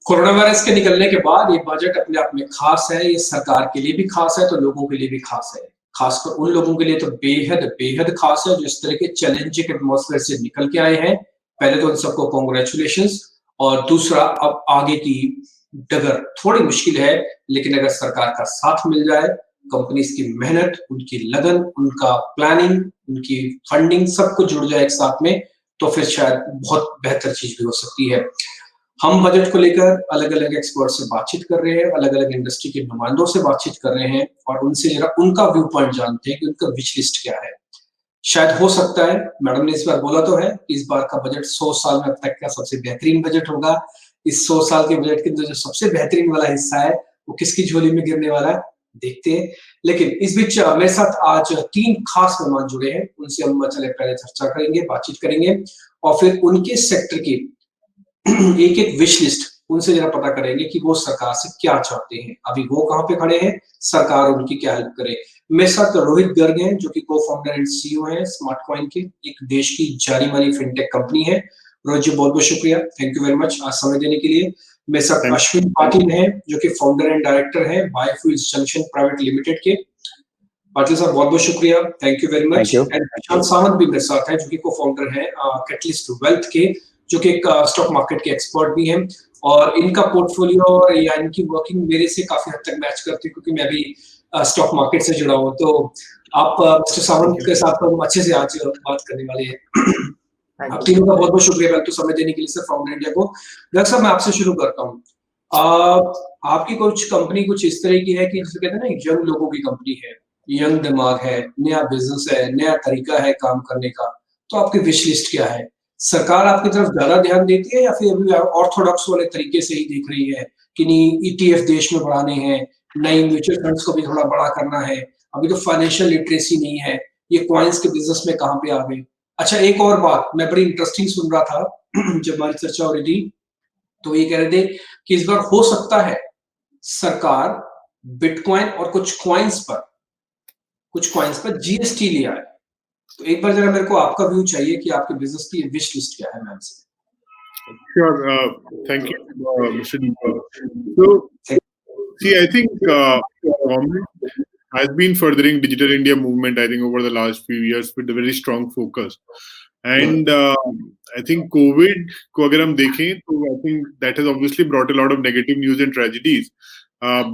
Corona virus के निकलने के बाद ये बजट अपने आप में खास है, ये सरकार के लिए भी खास है, तो लोगों के लिए भी खास है। खासकर उन लोगों के लिए तो बेहद, बेहद खास है, जो इस तरह के चैलेंजिंग एटमॉस्फेयर से निकल के आए हैं। पहले तो उन सबको कांग्रेचुलेशंस और दूसरा अब आगे की डगर थोड़ी मुश्किल है, लेकिन अगर सरकार का साथ मिल जाए, कंपनीज़ की मेहनत, उनकी लगन, उनका प्लानिंग, उनकी फंडिंग सब कुछ जुड़ जाए एक साथ में, तो फिर शायद बहुत बेहतर चीज़ भी हो सकती है। हम बजट को लेकर अलग-अलग एक्सपर्ट से बातचीत कर रहे हैं, अलग-अलग इंडस्ट्री के नुमाइंदों से बातचीत कर रहे हैं और उनसे ज़रा उनका व्यू पॉइंट जानते हैं कि उनका विश लिस्ट क्या है। शायद हो सकता है, मैडम ने इस बार बोला तो है, इस बार का बजट 100 साल में अब तक का सबसे बेहतरीन बजट होगा। इस 100 साल के बजट के अंदर जो सबसे बेहतरीन वाला हिस्सा है, वो किसकी झोली में गिरने वाला है, देखते हैं। लेकिन इस बीच मेरे साथ आज 3 खास मेहमान जुड़े हैं, उनसे हम चले पहले चर्चा करेंगे, बातचीत करेंगे और फिर उनके सेक्टर की एक-एक विश लिस्ट उनसे जरा पता करेंगे कि वो सरकार से क्या चाहते हैं। अभी वो कहाँ पे खड़े हैं, सरकार उनकी क्या हेल्प करे। मेरे साथ रोहित गर्ग हैं, जो कि को-फाउंडर एंड सीईओ हैं स्मार्ट कॉइन के, एक देश की जानी-मानी फिनटेक कंपनी है। रोहित जी बहुत-बहुत शुक्रिया, थैंक यू वेरी मच आज समय देने के लिए। मेरे साथ थैंक अश्विन पाटिल हैं, जो कि फाउंडर एंड डायरेक्टर हैं बायोफ्यूल्स जंक्शन प्राइवेट लिमिटेड के। पाटिल साहब बहुत-बहुत शुक्रिया, thank you very much. Thank you. And Prashant Sawant भी मेरे साथ हैं, जो कि को-फाउंडर हैं कैटलिस्ट वेल्थ के, जो कि एक स्टॉक मार्केट के एक्सपर्ट भी हैं और इनका पोर्टफोलियो और या इनकी वर्किंग मेरे से काफ़ी हद तक मैच करती है क्योंकि मैं भी स्टॉक मार्केट से जुड़ा हूँ। तो आप मिस्टर सावंत के साथ तो हम अच्छे से आज बात करने वाले हैं। आप तीनों का बहुत-बहुत शुक्रिया पहले तो समय देने के लिए सर फाउंडर इंडिया को। डॉक्टर साहब मैं आपसे शुरू करता हूँ। आपकी कुछ कंपनी कुछ इस तरह की है कि जिसे कहते हैं ना यंग लोगों की कंपनी है, यंग दिमाग है, नया बिज़नेस है, नया तरीका है काम करने का, तो आपकी विश लिस्ट क्या है? सरकार आपकी तरफ ज़्यादा ध्यान देती है या फिर अभी ऑर्थोडॉक्स वाले तरीके से ही देख रही है कि नहीं ईटीएफ देश में बढ़ाने हैं, नई म्यूचुअल फंड्स को भी थोड़ा बड़ा करना है, अभी तो फाइनेंशियल लिटरेसी नहीं है, ये कॉइन्स के बिज़नेस में कहाँ पे आ गए? अच्छा एक और बात मैं बड़ी इंटरेस्टिंग सुन रहा था जब हमारी चर्चा हो रही थी, तो ये कह रहे थे कि इस बार हो सकता है सरकार बिटकॉइन और कुछ कॉइन्स पर जीएसटी ले आए। तो एक बार जरा मेरे को आपका व्यू चाहिए कि आपके बिजनेस की विश लिस्ट क्या है मैम से। Sure. Thank you, Mr. Deepak. So, see, I think government has been furthering Digital India movement, I think, over the last few years with a very strong focus. And I think COVID को अगर हम देखें तो I think that has obviously brought a lot of negative news and tragedies.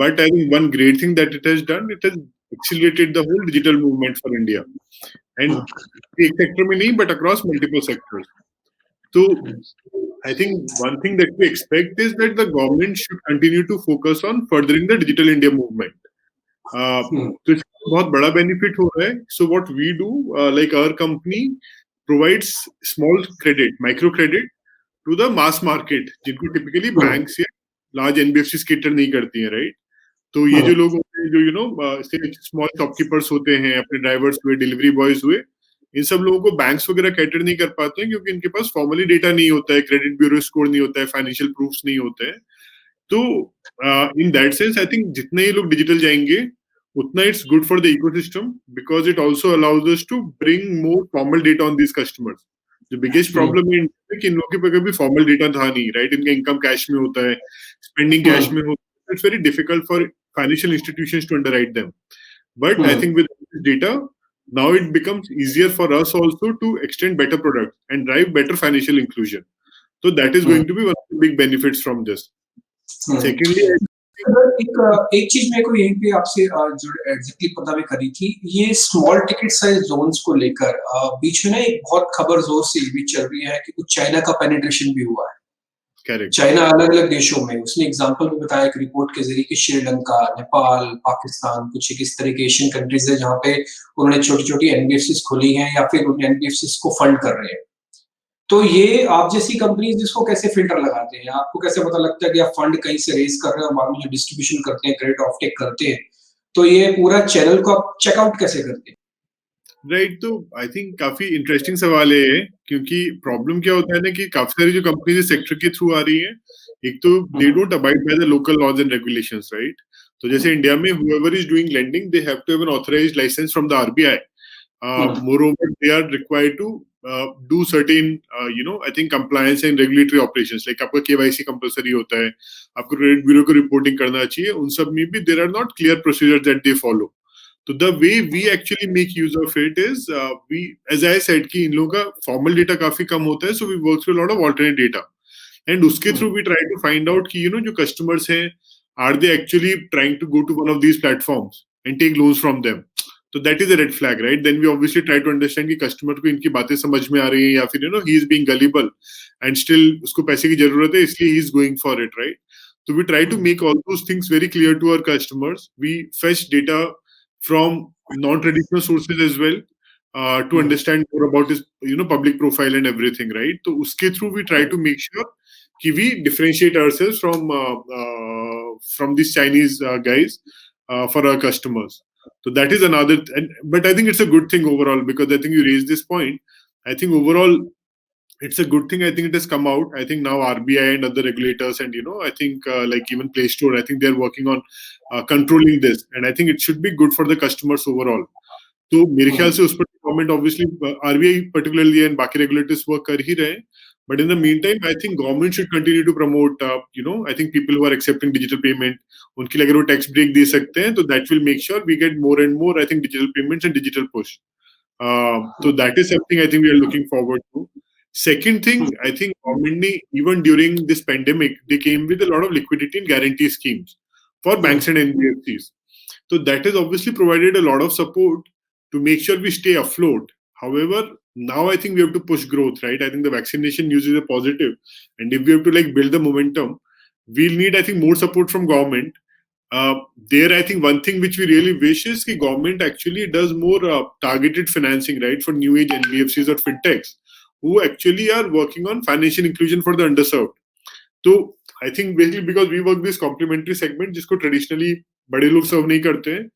But I think one great thing that it has done, it has accelerated the whole digital movement for India. And एक sector में नहीं, but across multiple sectors. So I think one thing that we expect is that the government should continue to focus on furthering the Digital India movement. तो इसका बहुत बड़ा benefit हो रहा है. So what we do, like our company provides small credit, micro credit to the mass market, जिनको typically banks या large NBFCs cater नहीं करती हैं, right? तो ये जो लोग होते हैं, जो small shopkeepers होते हैं, अपने drivers हुए, delivery boys हुए, इन सब लोगों को बैंक्स वगैरह कैटर नहीं कर पाते हैं क्योंकि इनके पास फॉर्मली डेटा नहीं होता है, क्रेडिट ब्यूरो स्कोर नहीं होता है, फाइनेंशियल प्रूफ्स नहीं होते हैं. तो in that sense I think जितने ये लोग डिजिटल जाएंगे उतना it's good for the ecosystem because it also allows us to bring more formal data on this customers. जो बिगेस्ट प्रॉब्लम है कि इन लोगों के पास कभी फॉर्मल डेटा था नहीं, राइट? इनका इनकम कैश में होता है, स्पेंडिंग कैश में होता है. It's very difficult for financial institutions to underwrite them. But I think with data now it becomes easier for us also to extend better products and drive better financial inclusion. So that is going to be one of the big benefits from this. Secondly, एक चीज मेरे को यहीं पे आपसे exactly पता भी करी थी, ये स्मॉल टिकट साइज जोन्स को लेकर बीच में ना एक बहुत खबर जोर से भी चल रही है कि कुछ चाइना का पेनिट्रेशन भी हुआ है. Correct. चाइना अलग-अलग देशों में, उसने एग्जांपल भी बताया एक रिपोर्ट के जरिए कि श्रीलंका, नेपाल, पाकिस्तान कुछ एक इस तरह के एशियन कंट्रीज है जहां पे उन्होंने छोटी-छोटी एनबीएफसीज खोली हैं या फिर उन एनबीएफसीज को फंड कर रहे हैं. तो ये आप जैसी कंपनीज इसको कैसे फिल्टर लगाते हैं? आपको कैसे पता लगता है कि आप फंड कहीं से रेज कर रहे हैं और बाद में जो डिस्ट्रीब्यूशन करते हैं, क्रेडिट ऑफटेक करते हैं, तो ये पूरा चैनल को आप चेकआउट कैसे करते हैं? राइट. तो आई थिंक काफी इंटरेस्टिंग सवाल है क्योंकि प्रॉब्लम क्या होता है ना कि काफी सारी जो कंपनीज सेक्टर के थ्रू आ रही है, एक तो they don't abide by the local laws and regulations, right? तो जैसे इंडिया में whoever is doing lending they have to have an authorized license from the RBI. Moreover they are required to do certain I think compliance and regulatory operations, like आपका KYC compulsory होता है, आपको credit bureau को reporting करना चाहिए, उन सब में भी there are not clear procedures that they follow. So the way we actually make use of it is we, as I said, कि इन लोगों का formal data काफी कम होता है, so we work through a lot of alternate data, and उसके through we try to find out कि जो customers हैं, are they actually trying to go to one of these platforms and take loans from them. So that is a red flag, right? Then we obviously try to understand कि customer को इनकी बातें समझ में आ रही हैं या फिर he is being gullible and still उसको पैसे की जरूरत है इसलिए he is going for it, right? So we try to make all those things very clear to our customers. We fetch data from non-traditional sources as well to understand more about his public profile and everything, right? So uske through we try to make sure कि we differentiate ourselves from these Chinese guys for our customers. So that is another, but I think it's a good thing overall, because I think you raised this point. I think overall it's a good thing. I think it has come out. I think now RBI and other regulators and I think like even Play Store, I think they're working on controlling this, and I think it should be good for the customers overall. तो मेरे ख्याल से उस पर government obviously RBI particularly and बाकी regulators work कर ही रहे हैं, but in the mean time I think government should continue to promote I think people who are accepting digital payment, उनके लिए अगर वो टैक्स ब्रेक दे सकते हैं तो that will make sure we get more and more I think digital payments and digital push. So that is something I think we are looking forward to. Second thing, I think government even during this pandemic, they came with a lot of liquidity and guarantee schemes for banks and NBFCs. So that has obviously provided a lot of support to make sure we stay afloat. However, now I think we have to push growth, right? I think the vaccination news is a positive, and if we have to like build the momentum, we'll need I think more support from government. There, I think one thing which we really wish is that government actually does more targeted financing, right, for new age NBFCs or fintechs who actually are working on financial inclusion for the underserved. So I think basically because we work this complementary segment, जिसको traditionally बड़े लोग serve नहीं करते हैं,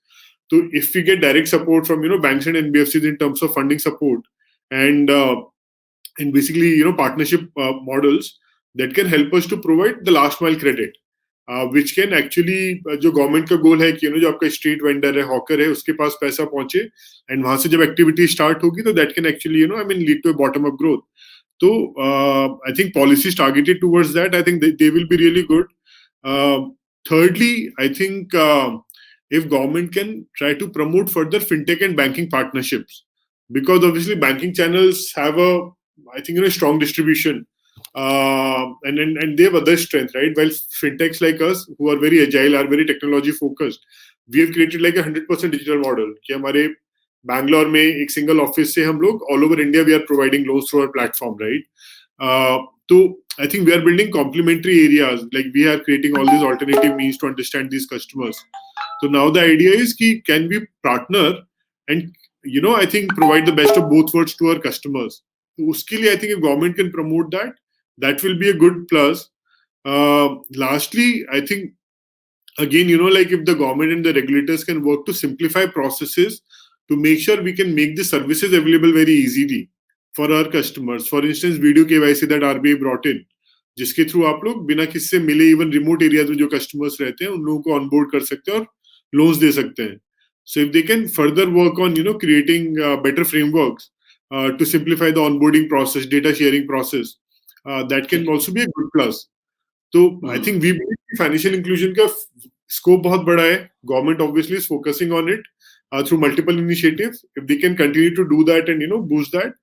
so if we get direct support from banks and NBFCs in terms of funding support and basically partnership models that can help us to provide the last mile credit. Which can actually जो government का गोल है कि जो आपका street vendor है, hawker है, उसके पास पैसा पहुंचे एंड वहां से जब एक्टिविटी स्टार्ट होगी तो that can actually I mean lead to bottom up growth. तो I think policies targeted towards that, I think they will be really good. Thirdly, I think if government can try to promote further fintech and banking partnerships, because obviously banking channels have I think strong distribution. And they have other strength, right? While fintechs like us, who are very agile, are very technology focused, we have created like 100% digital model. कि हमारे बैंगलोर में एक single office से हम लोग all over India we are providing loans through our platform, right? So I think we are building complementary areas, like we are creating all these alternative means to understand these customers. So now the idea is कि can we partner and I think provide the best of both worlds to our customers. So उसके लिए I think if government can promote that will be a good plus. Lastly, I think again like if the government and the regulators can work to simplify processes to make sure we can make the services available very easily for our customers. For instance, video KYC that RBI brought in, जिसके through आप लोग बिना किसी से मिले even remote areas में जो customers रहते हैं उन लोगों को ऑनबोर्ड कर सकते हैं और लोन्स दे सकते हैं. So if they can further work on creating better frameworks to simplify the onboarding process, data sharing process, that can also be a good plus. So I think we believe financial inclusion का scope बहुत बड़ा है. Government obviously is focusing on it through multiple initiatives. If they can continue to do that and boost that,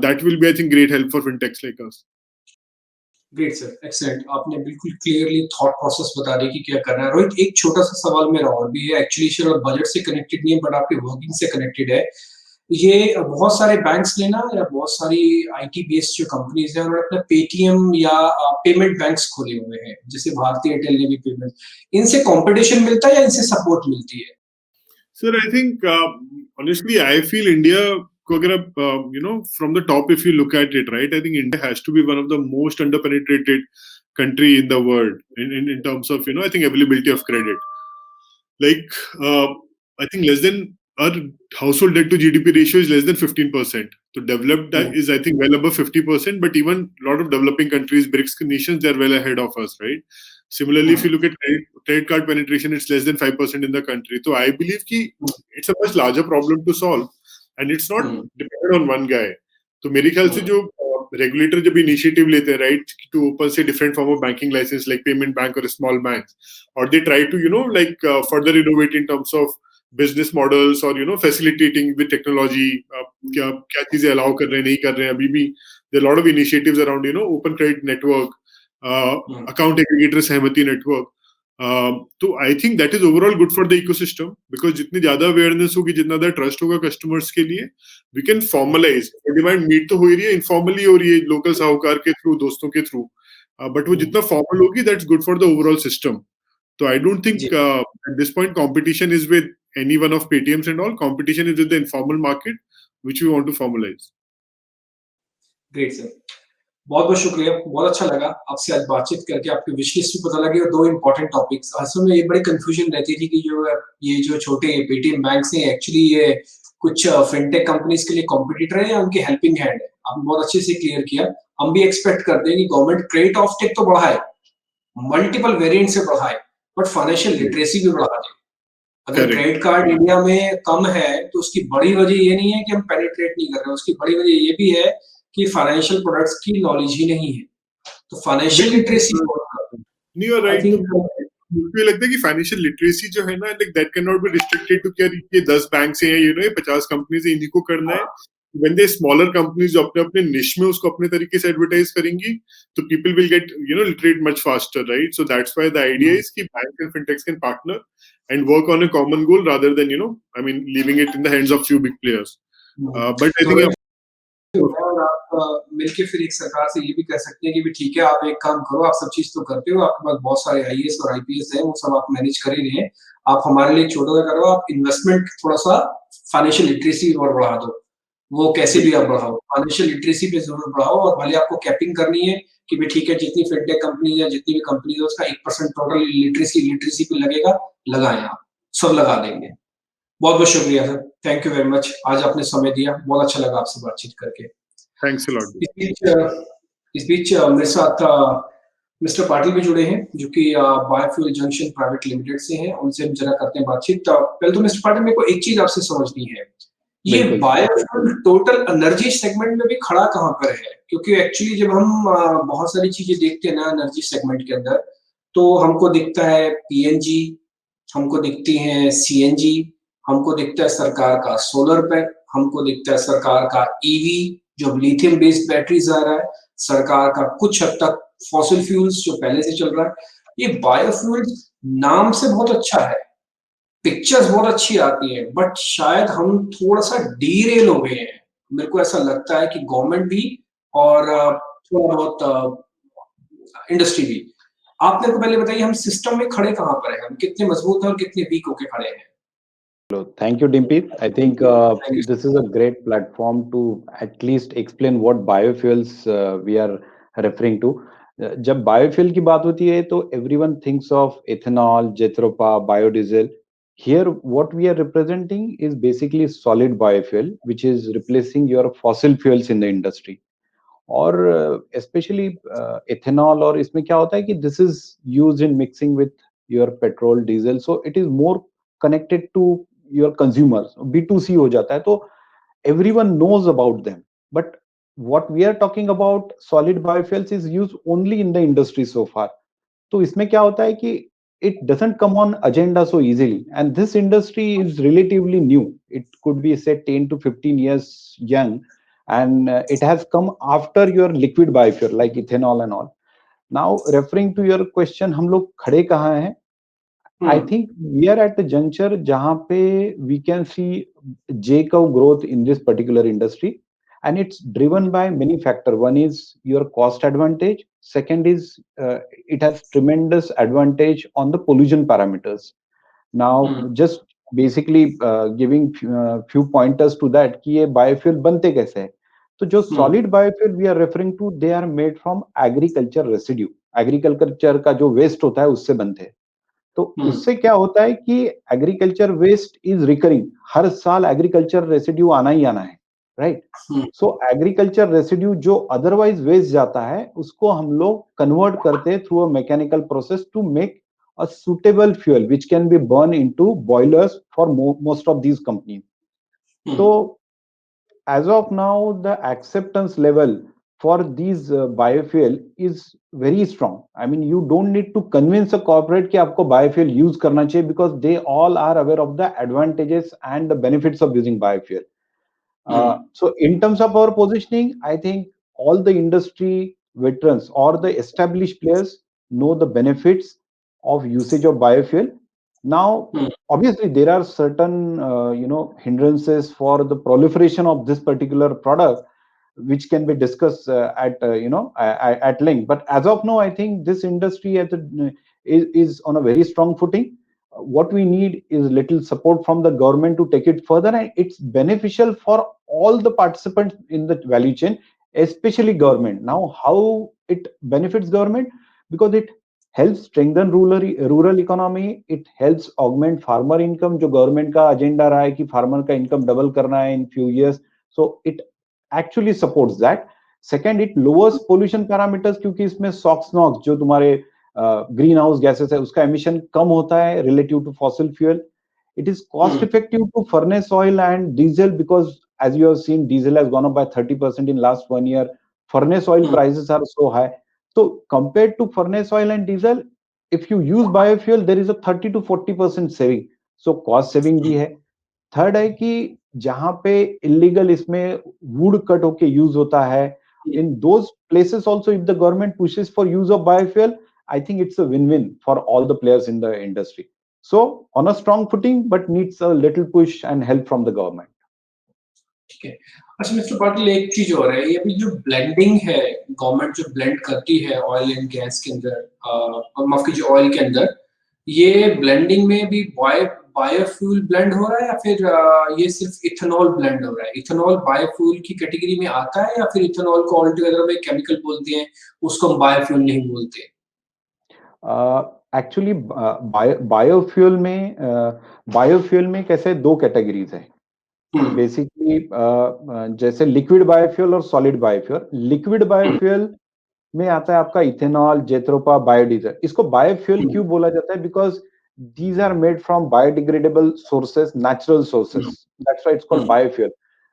that will be I think great help for fintechs like us. Great sir, excellent. आपने बिल्कुल clearly thought process बता दी कि क्या करना है. रोहित, एक छोटा सा सवाल मेरा और भी है, एक्चुअली शायद बजट से कनेक्टेड नहीं है बट आपके वर्किंग से कनेक्टेड है. ये बहुत सारे बैंक्स ने ना या बहुत सारी आईटी बेस्ड जो कंपनीज हैं उन्होंने अपना पेटीएम या पेमेंट बैंक्स खोले हुए हैं, जैसे भारतीय एयरटेल ने भी पेमेंट. इनसे कंपटीशन मिलता है या इनसे सपोर्ट मिलती है? Sir I think honestly I feel India को अगर आप from the top if you look at it, right, I think India has to be one of the most underpenetrated country in the world in terms of I think availability of credit. Like I think less than our household debt to GDP ratio is less than 15%. So developed is I think well above 50%, but even a lot of developing countries, BRICS nations, they're well ahead of us, right? Similarly, if you look at credit card penetration, it's less than 5% in the country. So I believe कि it's a much larger problem to solve, and it's not dependent on one guy. तो मेरे ख्याल से जो regulator जब initiative लेते हैं, right, to open से different form of banking licence like payment bank और स्मॉल बैंक, और they try to like further innovate in terms of business models और फैसिलिटेटिंग विद टेक्नोलॉजी, क्या क्या चीजें अलाउ कर रहे हैं, नहीं कर रहे हैं, अभी भी there lot of initiatives around open credit network, account aggregator Sahamati network. तो I think that is overall good for the ecosystem, because जितनी ज्यादा अवेयरनेस होगी, जितना ज्यादा ट्रस्ट होगा कस्टमर्स के लिए, we can formalise. Demand meet तो हो ही रही है, इनफॉर्मली हो रही है, लोकल साहूकार के थ्रू, दोस्तों के थ्रू, बट वो जितना फॉर्मल होगी, that's good for the overall system. So I don't think at this point competition is with any one of Paytms and all. Competition is with the informal market, which we want to formalize. Great sir, बहुत बहुत शुक्रिया, बहुत अच्छा लगा आपसे आज बातचीत करके, आपकी विश लिस्ट भी पता लगी और दो इंपॉर्टेंट टॉपिक्स. असल में ये बड़ी कंफ्यूजन रहती थी कि जो छोटे पेटीएम बैंक्स हैं, एक्चुअली ये कुछ फिनटेक कंपनीज के लिए कॉम्पिटिटर है या उनकी हेल्पिंग हैंड है. आपने बहुत अच्छे से क्लियर किया. हम भी एक्सपेक्ट करते हैं कि गवर्नमेंट क्रेडिट ऑफ टेक तो बढ़ाए, मल्टीपल वेरिएंट से बढ़ाए, बट फाइनेंशियल लिटरेसी भी बढ़ा दे. अगर क्रेडिट कार्ड इंडिया में कम है तो उसकी बड़ी वजह ये नहीं है कि हम पेनिट्रेट नहीं कर रहे हैं, उसकी बड़ी वजह ये भी है कि फाइनेंशियल प्रोडक्ट्स की नॉलेज ही नहीं है. तो फाइनेंशियल लिटरेसी नहीं, यू आर राइट. मुझे लगता है कि फाइनेंशियल लिटरेसी जो है ना, like that can not be restricted to क्या ये 10 बैंक से हैं, ये 50 कंपनीज हैं, इन्हीं को करना है. When they smaller companies जो अपने अपने निश में उसको अपने तरीके से एडवर्टाइज करेंगी, तो people will get literate much faster, right? So that's why the idea is कि banks and fintechs can partner and work on a common goal rather than I mean leaving it in the hands of few big players. But I think आप मिलके फिर एक सरकार से ये भी कह सकते हैं कि भी ठीक है, आप एक काम करो, आप सब चीज तो करते हो, आपके पास बहुत सारे आईएएस और आईपीएस हैं, वो सब आप मैनेज कर ही रहे हैं, आप हमारे लिए छोटा सा करो, आप इन्वेस्टमेंट थोड़ा सा फाइनेंशियल लिटरेसी और बढ़ा दो. वो कैसे भी आप बढ़ाओ, फाइनेंशियल लिटरेसी पे जरूर बढ़ाओ, और भले आपको कैपिंग करनी है कि भी ठीक है, जितनी फिनटेक कंपनी है, जितनी भी कंपनी है, उसका 1% टोटल लिटरेसी पे लगेगा, लगाएं, आप सब लगा देंगे. बहुत बहुत शुक्रिया sir, thank you very much, आज आपने समय दिया, बहुत अच्छा लगा आपसे बातचीत करके. Thanks a lot. इस बीच मेरे साथ मिस्टर पाटिल भी जुड़े हैं, जो कि बायोफ्यूल जंक्शन प्राइवेट लिमिटेड से हैं, उनसे हम जरा करते हैं बातचीत. पहले तो मिस्टर पाटिल, मेरे को एक चीज आपसे समझनी है, ये बायोफ्यूल टोटल एनर्जी सेगमेंट में भी खड़ा कहाँ पर है? क्योंकि एक्चुअली जब हम बहुत सारी चीजें देखते हैं ना एनर्जी सेगमेंट के अंदर, तो हमको दिखता है पीएनजी, हमको दिखती है सीएनजी, हमको दिखता है सरकार का सोलर पैक, हमको दिखता है सरकार का ईवी जो लिथियम बेस्ड बैटरीज आ रहा है, सरकार का कुछ हद तक फॉसिल फ्यूल्स जो पहले से चल रहा है. ये बायोफ्यूल्स नाम से बहुत अच्छा है, पिक्चर्स बहुत अच्छी आती है, बट शायद हम थोड़ा सा डीरेल हो गए हैं. मेरे को ऐसा लगता है कि गवर्नमेंट भी और थोड़ा बहुत इंडस्ट्री भी. आप मेरे को पहले बताइए, हम सिस्टम में खड़े कहाँ पर हैं, हम कितने मजबूत हैं और कितने वीक होके खड़े हैं? Thank you, Dimpy. I think this is a great platform to at least explain what biofuels we are referring to. जब biofuel की बात होती है तो everyone thinks of ethanol, jethropa, biodiesel. Here, what we are representing is basically solid biofuel, which is replacing your fossil fuels in the industry. और especially ethanol, और इसमें क्या होता है कि this is used in mixing with your petrol, diesel, so it is more connected to your consumers. B2C हो जाता है, तो everyone knows about them. But what we are talking about, solid biofuels is used only in the industry so far. तो इसमें क्या होता है कि it doesn't come on agenda so easily, and this industry is relatively new. It could be say 10 to 15 years young, and it has come after your liquid biofuel like ethanol and all. Now referring to your question, हम लोग खड़े कहाँ हैं? I think we are at the juncture जहाँ पे we can see J-curve growth in this particular industry, and it's driven by many factors. One is your cost advantage. Second is it has tremendous advantage on the pollution parameters. Now, just basically giving few pointers to that कि ये biofuel बनते कैसे हैं? तो जो solid biofuel we are referring to, they are made from agriculture residue. Agriculture का जो waste होता है उससे बनते हैं. तो उससे क्या होता है कि एग्रीकल्चर वेस्ट इज रिकरिंग, हर साल एग्रीकल्चर रेसिड्यू आना ही आना है, राइट? सो एग्रीकल्चर रेसिड्यू जो अदरवाइज वेस्ट जाता है उसको हम लोग कन्वर्ट करते हैं through a mechanical process to make a suitable fuel which can be burn into boilers for most of these companies. तो as of now, the acceptance level for these biofuel is very strong. I mean, you don't need to convince a corporate कि आपको biofuel use करना चाहिए, because they all are aware of the advantages and the benefits of using biofuel. So in terms of our positioning, I think all the industry veterans or the established players know the benefits of usage of biofuel. Now, Hmm. obviously, there are certain hindrances for the proliferation of this particular product, which can be discussed at length. But as of now, I think this industry is on a very strong footing. What we need is little support from the government to take it further, and it's beneficial for all the participants in the value chain, especially government. Now, how it benefits government? Because it helps strengthen rural economy, it helps augment farmer income, जो government का agenda रहा है कि farmer का income double करना है in few years. So it actually supports that. Second, it lowers pollution parameters, क्योंकि इसमें SOx NOx जो तुम्हारे ग्रीन हाउस गैसेस है उसका एमिशन कम होता है relative to fossil fuel. It is cost effective to furnace oil and diesel, because as you have seen, diesel has gone up by 30% in last 1 year. Furnace oil prices are so high. So compared to furnace oil and diesel, if you use biofuel, there is a 30 to 40% saving. So cost saving भी है. Third है कि जहां पे illegal इसमें would cut होके use होता है, in those places also, if the government pushes for use of biofuel, I think it's a win-win for all the players in the industry. So on a strong footing, but needs a little push and help from the government. ठीक है. अच्छा mister Patil, एक चीज और है, ये अभी जो ब्लेंडिंग है, गवर्नमेंट जो ब्लेंड करती है ऑयल एंड गैस के अंदर, माफ कीजिए ऑयल के अंदर, ये ब्लेंडिंग में भी बायोफ्यूल ब्लेंड हो रहा है या फिर ये सिर्फ इथेनॉल ब्लेंड हो रहा है? इथेनॉल बायोफ्यूल की कैटेगरी में आता है या फिर इथेनॉल को ऑल टुगेदर में केमिकल बोलते हैं, उसको हम बायोफ्यूल नहीं बोलते? एक्चुअली बायोफ्यूल में कैसे दो कैटेगरीज है बेसिकली. जैसे लिक्विड बायोफ्यूल और सॉलिड बायोफ्यूल. लिक्विड बायोफ्यूल में आता है आपका इथेनॉल, जेट्रोपा, बायोडीजल. इसको बायोफ्यूल क्यों बोला जाता है? Because these are made from biodegradable sources, natural sources. That's why it's called biofuel.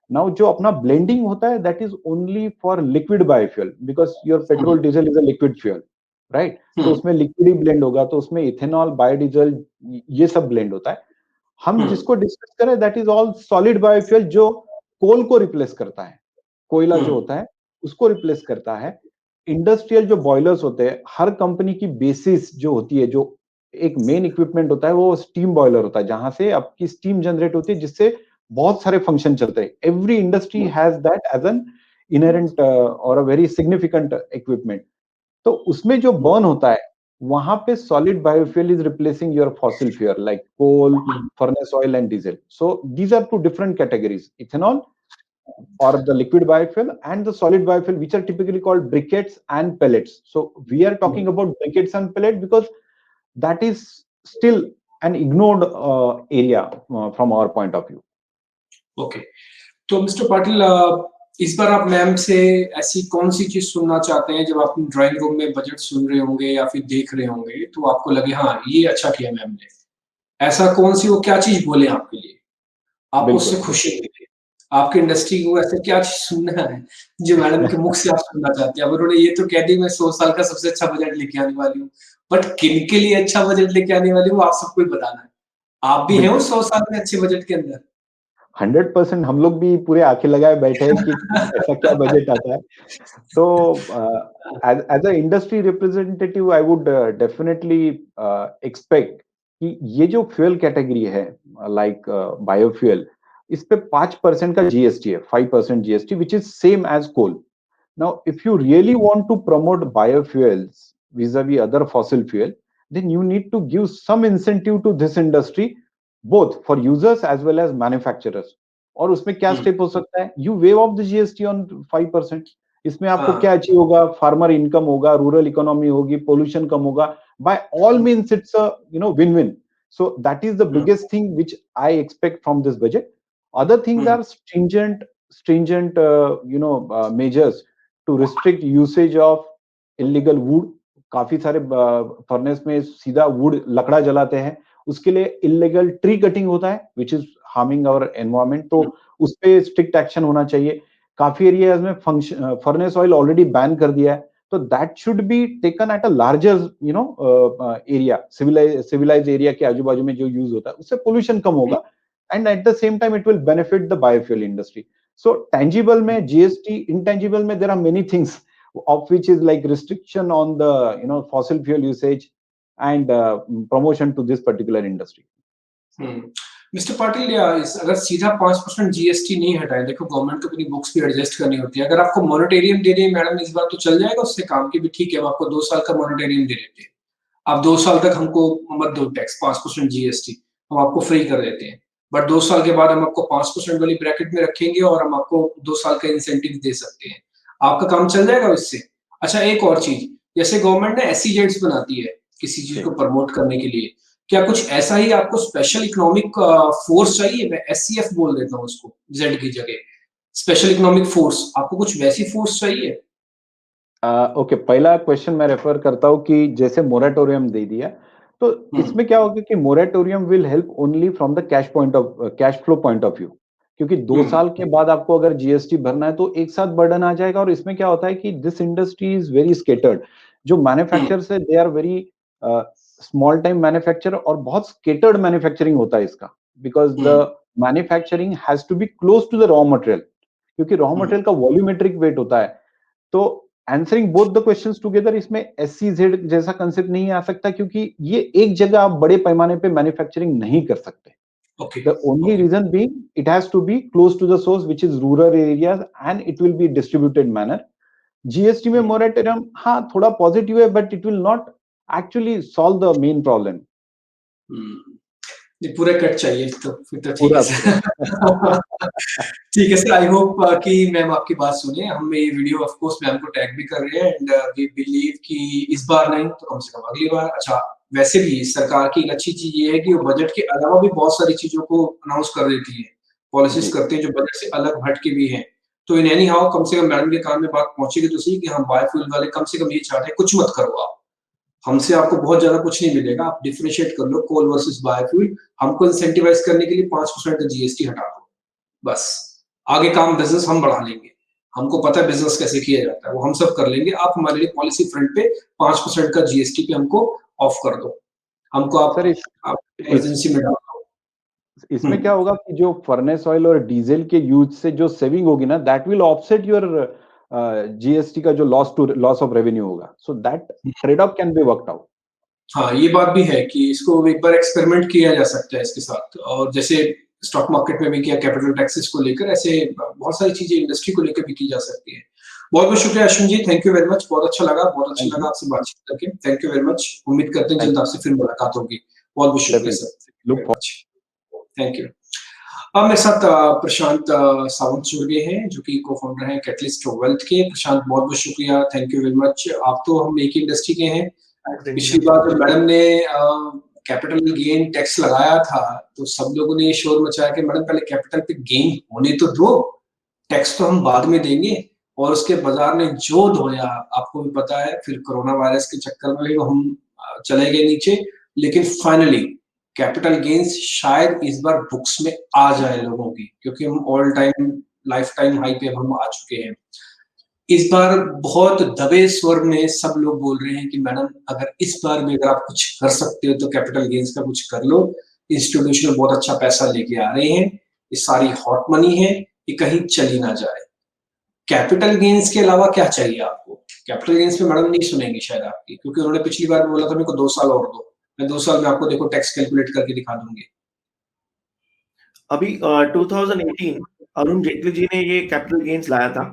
Now जो अपना blending होता है, that is only for liquid biofuel, because your petrol diesel is a liquid fuel, right? तो उसमें liquid ही blend होगा, तो उसमें ethanol, biodiesel ये सब blend होता है. हम जिसको डिस्कस करें, that is all solid biofuel, जो कोल को रिप्लेस करता है. कोयला जो होता है उसको रिप्लेस करता है. इंडस्ट्रियल जो बॉयलर्स होते हैं, हर कंपनी की बेसिस जो होती है, जो एक मेन इक्विपमेंट होता है, वो स्टीम बॉयलर होता है, जहां से आपकी स्टीम जनरेट होती है, जिससे बहुत सारे फंक्शन चलते हैं. Every industry has that as an inherent और अ वेरी सिग्निफिकेंट इक्विपमेंट. तो उसमें जो बर्न होता है, वहां पे solid biofuel is replacing your fossil fuel like coal, furnace oil and diesel. So these are two different categories, ethanol or the liquid biofuel and the solid biofuel, which are typically called briquettes and pellets. So we are talking about briquettes and pellets because that is still an ignored area from our point of view. Okay. तो mister Patil, इस बार आप ma'am से ऐसी कौन सी चीज सुनना चाहते हैं, जब आप ड्राइंग रूम में बजट सुन रहे होंगे या फिर देख रहे होंगे, तो आपको लगे हाँ ये अच्छा किया मैम ने? ऐसा कौन सी, वो क्या चीज बोले आपके लिए, आपको उससे खुशी मिले, आपकी इंडस्ट्री को ऐसा क्या चीज सुनना है जो मैडम के मुख से आप सुनना चाहते हैं? अब उन्होंने ये तो कह दी मैं 100 साल का सबसे अच्छा बजट लेके आने वाली हूँ, बट किन के लिए अच्छा बजट लेके आने वाली हूँ, आप सबको ही बताना है. आप भी हैं उस 100 साल में अच्छे बजट के अंदर? 100% हम लोग भी पूरे आंखें लगाए बैठे हैं कि ऐसा क्या बजट आता है. तो as a industry representative, I would definitely expect कि ये जो फ्यूल कैटेगरी है लाइक बायोफ्यूल, इस पे 5% का जीएसटी है, 5% GST, which is same as coal. Now if you really want to promote biofuels vis-a-vis other fossil fuel, then you need to give some incentive to this industry, both for users as well as manufacturers. और उसमें क्या step हो सकता है? You waive off the GST on 5%. इसमें आपको क्या achieve होगा? फार्मर इनकम होगा, रूरल इकोनॉमी होगी, पोल्यूशन कम होगा. By all means, it's a win-win. So that is the biggest thing which I expect from this budget. Other things are stringent measures to restrict usage of illegal wood. काफी सारे furnace में सीधा would लकड़ा जलाते हैं, उसके लिए illegal tree cutting होता है, which is harming our environment, तो उस पे स्ट्रिक्ट एक्शन होना चाहिए। काफी एरियाज में फर्नेस ऑयल ऑलरेडी बैन कर दिया है, तो that should be taken at a larger area, civilize area के आजू बाजू में जो यूज होता है उससे पोल्यूशन कम होगा, and at the same time it will benefit the biofuel industry. So tangible में जीएसटी, इनटेंजिबल में there are many things of which is like restriction on the fossil fuel usage and promotion to this particular industry. Mister Patil, अगर सीधा 5% GST नहीं हटाए, देखो government को अपनी books भी एडजस्ट करनी होती है, अगर आपको मॉनिटरियम दे दें मैडम इस बार तो चल जाएगा उससे काम की भी, ठीक है हम आपको 2 साल का मॉनिटरियम दे देते हैं, आप 2 साल तक हमको मत दो टैक्स 5% जीएसटी, हम आपको फ्री कर देते हैं, बट 2 साल के बाद हम आपको 5% वाली ब्रैकेट में रखेंगे और हम आपको 2 साल का इंसेंटिव दे सकते हैं, आपका काम चल जाएगा इससे। अच्छा, एक और चीज, जैसे गवर्नमेंट ने एसईजेड्स बनाती है किसी चीज को प्रमोट करने के लिए, क्या कुछ ऐसा ही आपको स्पेशल इकोनॉमिक फोर्स चाहिए? मैं एससीएफ बोल देता हूँ उसको जेड की जगह, स्पेशल इकोनॉमिक फोर्स, आपको कुछ वैसी फोर्स चाहिए? ओके, पहला क्वेश्चन मैं रेफर करता हूँ कि जैसे मोरेटोरियम दे दिया, तो इसमें क्या होगा कि moratorium will help only from the cash flow point of view, क्योंकि 2 साल के बाद आपको अगर जीएसटी भरना है तो एक साथ बर्डन आ जाएगा। और इसमें क्या होता है कि this industry is very scattered, जो मैन्युफैक्चरर्स है they are very small time manufacture, और बहुत स्केटर्ड मैन्युफैक्चरिंग होता है इसका, because the manufacturing has to be close to the raw material, क्योंकि रॉ मटेरियल का वॉल्यूमेट्रिक वेट होता है। तो answering both the questions together, इसमें एससीजेड जैसा कंसेप्ट नहीं आ सकता, क्योंकि ये एक जगह आप बड़े पैमाने पे मैन्युफैक्चरिंग नहीं कर सकते। The only reason being it has to be close to the source, which is rural areas, and it will be distributed manner. GST में moratorium हाँ थोड़ा पॉजिटिव है, but it will not actually solve the main problem. ये पूरा cut चाहिए तो फिर तो ठीक है। ठीक है सर, आई होप कि मैम आपकी बात सुने, हम ये वीडियो ऑफ कोर्स मैम को टैग भी कर रहे हैं, एंड वी बिलीव कि इस बार नहीं तो कम से कम अगली बार। अच्छा, वैसे भी सरकार की एक अच्छी चीज ये है कि वो बजट के अलावा भी बहुत सारी चीजों को अनाउंस कर देती है, पॉलिसीज करते हैं जो बजट से अलग हट के भी हैं। तो इन एनी हाउ कम से कम मैडम के कान में बात पहुंचेगी तो सही कि हम बायोफ्यूल वाले कम से कम ये चाहते हैं कुछ मत करो आप, हमसे आपको बहुत ज्यादा कुछ नहीं मिलेगा, आप डिफरेंशिएट कर लो कोल वर्सेस बायोफ्यूल, हमको इंसेंटिवाइज करने के लिए 5% का जीएसटी हटा दो, बस आगे काम बिजनेस हम बढ़ा लेंगे, हमको पता है बिजनेस कैसे किया जाता है, वो हम सब कर लेंगे, आप हमारे लिए पॉलिसी फ्रंट पे 5% का जीएसटी पे हमको ऑफ कर दो, हमको आप इमरजेंसी में डाल दो। इसमें क्या होगा कि जो फर्नेस ऑयल और डीजल के यूज से जो सेविंग होगी ना, that will offset your GST का जो लॉस ऑफ रेवेन्यू होगा, so that trade off can be worked out. हाँ, ये बात भी है कि इसको एक बार एक्सपेरिमेंट किया जा सकता है इसके साथ, और जैसे स्टॉक मार्केट में भी किया कैपिटल टैक्सेस को लेकर, ऐसे बहुत सारी चीजें इंडस्ट्री को लेकर भी की जा सकती है। बहुत बहुत शुक्रिया अश्विन जी, थैंक यू वेरी मच, बहुत अच्छा लगा आपसे बातचीत करके, थैंक यू वेरी मच, उम्मीद करते हैं जल्द आपसे फिर मुलाकात होगी, बहुत बहुत शुक्रिया सर, थैंक यू। अब मेरे साथ प्रशांत सावंत जुड़ गए हैं जो कि को फाउंडर हैं कैटलिस्ट वेल्थ के। प्रशांत बहुत बहुत शुक्रिया, थैंक यू वेरी मच। आप तो हम एक ही इंडस्ट्री के हैं, पिछली बार जब मैडम ने कैपिटल गेन टैक्स लगाया था तो सब लोगों ने शोर मचाया कि मैडम पहले कैपिटल पे गेन होने तो दो, टैक्स तो हम बाद में देंगे, और उसके बाजार ने जो धोया आपको भी पता है, फिर कोरोना वायरस के चक्कर में हम चले गए नीचे, लेकिन फाइनली कैपिटल गेन्स शायद इस बार बुक्स में आ जाए लोगों की, क्योंकि हम all time life time high पे हम आ चुके हैं। इस बार बहुत दबे स्वर में सब लोग बोल रहे हैं कि मैडम अगर इस बार में अगर आप कुछ कर सकते हो तो कैपिटल गेन्स का कुछ कर लो, इंस्टीट्यूशन बहुत अच्छा पैसा लेके आ रहे हैं, ये सारी हॉट मनी है, ये कहीं चली ना जाए। कैपिटल गेन्स के अलावा क्या चाहिए आपको? कैपिटल गेन्स पे मैडम नहीं सुनेंगे शायद आपकी, क्योंकि उन्होंने पिछली बार बोला था मेरे को 2 साल और दो, मैं 2 साल में आपको देखो टैक्स कैलकुलेट करके दिखा दूंगी। अभी 2018 अरुण जेटली जी ने ये कैपिटल गेन्स लाया था,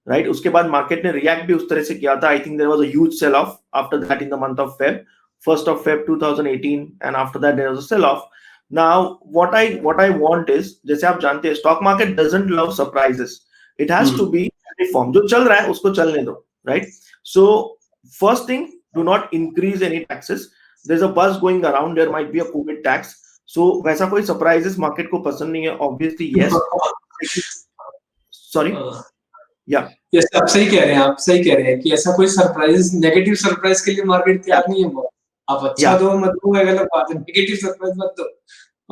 राइट? उसके बाद मार्केट ने रिएक्ट भी उस तरह से किया था। I think there was a huge sell off after that in the month of Feb, 1st of Feb 2018, and after that there was a sell off. Now what I want is, जैसे आप जानते हैं stock market doesn't love surprises, it has to be uniform, जो चल रहा है उसको चलने दो, right? So first thing, do not increase any taxes, there's a buzz going around, there might be a COVID tax, so वैसा कोई surprises market को पसंद नहीं है, obviously yes। सॉरी, या यस, आप सही कह रहे हैं, आप सही कह रहे हैं कि ऐसा कोई सरप्राइज, नेगेटिव सरप्राइज के लिए मार्केट तैयार नहीं है, आप अच्छा दो मत दो है गलत बात है, नेगेटिव सरप्राइज मत दो,